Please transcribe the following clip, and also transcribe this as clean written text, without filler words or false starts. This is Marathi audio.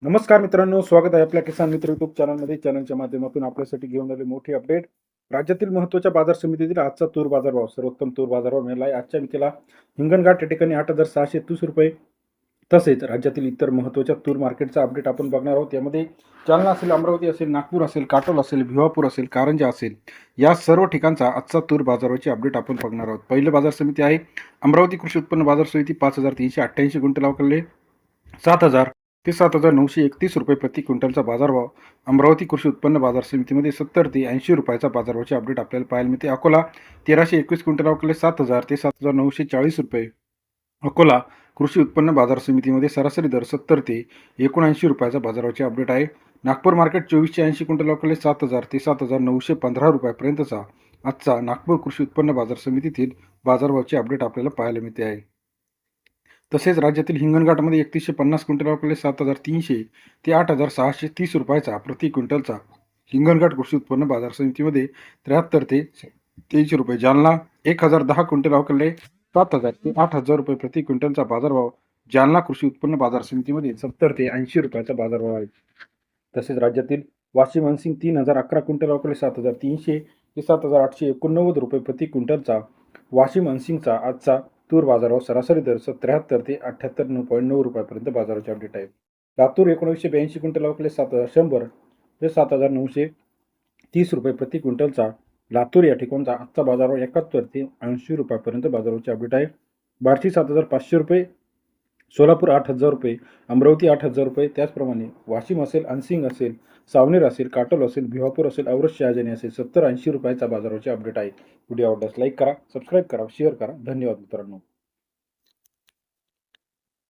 नमस्कार मित्रांनो, स्वागत आहे आपल्या किसान मित्र युट्यूब चॅनलमध्ये. चॅनलच्या माध्यमातून आपल्यासाठी घेऊन आले मोठी अपडेट. राज्यातील महत्त्वाच्या बाजार समितीतील आजचा तूर बाजारभाव. सर्वोत्तम तूर बाजारभाव मिळाला आहे आजच्या मितीला. हिंगणघाट या ठिकाणी 8,630 रुपये. तसेच राज्यातील इतर महत्त्वाच्या तूर मार्केटचा अपडेट आपण बघणार आहोत. यामध्ये जालना असेल, अमरावती असेल, नागपूर असेल, काटोल असेल, भिवापूर असेल, कारंजा असेल, या सर्व ठिकाणचा आजचा तूर बाजाराची अपडेट आपण बघणार आहोत. पहिलं बाजार समिती आहे अमरावती कृषी उत्पन्न बाजार समिती. 5,388 क्विंटल अवकलले 7,000 ते 7,931 रुपये प्रति क्विंटलचा बाजारभाव. अमरावती कृषी उत्पन्न बाजार समितीमध्ये 70 ते 80 रुपयाचा बाजारभावाचे अपडेट आपल्याला पाहायला मिळते. अकोला 1,321 क्विंटल अवकलले 7,000 ते 7,940 रुपये. अकोला कृषी उत्पन्न बाजार समितीमध्ये सरासरी दर 70 ते 79 रुपयाचा बाजारभावाचे अपडेट आहे. नागपूर मार्केट 2480 क्विंटल अवकलले 7,000 ते 7,915 रुपयापर्यंतचा आजचा नागपूर कृषी उत्पन्न बाजार समितीतील बाजारभावाचे अपडेट आपल्याला पाहायला मिळते आहे. तसेच राज्यातील हिंगणघाटमध्ये 3150 क्विंटल अवकलले 7,300 ते 8,630 रुपयाचा प्रति क्विंटलचा हिंगणघाट कृषी उत्पन्न बाजार समितीमध्ये 73 ते 83 रुपये. जालना 1,010 क्विंटल अवकलले 7,000 ते 8,000 रुपये प्रति क्विंटलचा बाजारभाव जालना कृषी उत्पन्न बाजार समितीमध्ये 70 ते 80 रुपयाचा बाजारभाव आहे. तसेच राज्यातील वाशिम अनसिंग 3,011 क्विंटल अवकलले 7,300 ते 7,889 रुपये प्रति क्विंटलचा वाशिम अनसिंगचा आजचा तूर बाजारभाव सरासरी दर 73 ते 78.9 रुपयापर्यंत बाजाराचे अपडेट आहे. लातूर 1982 क्विंटल अवकलले 7,100 ते 7,930 रुपये प्रति क्विंटलचा लातूर या ठिकाणचा आजचा बाजारभाव 71 ते 80 रुपयापर्यंत बाजाराचे अपडेट आहे. बार्शी 7,500 रुपये, सोलापूर 8,000 रुपये, अमरावती 8,000 रुपये. त्याचप्रमाणे वाशिम असेल, अनसिंग असेल, सावनेर असेल, काटोल असेल, भिवापूर असेल, औरत शहाजनी असेल 70-80 रुपयाचा बाजाराचे अपडेट आहे. व्हिडिओ आवडल्यास लाईक करा, सबस्क्राईब करा, शेअर करा. धन्यवाद मित्रांनो.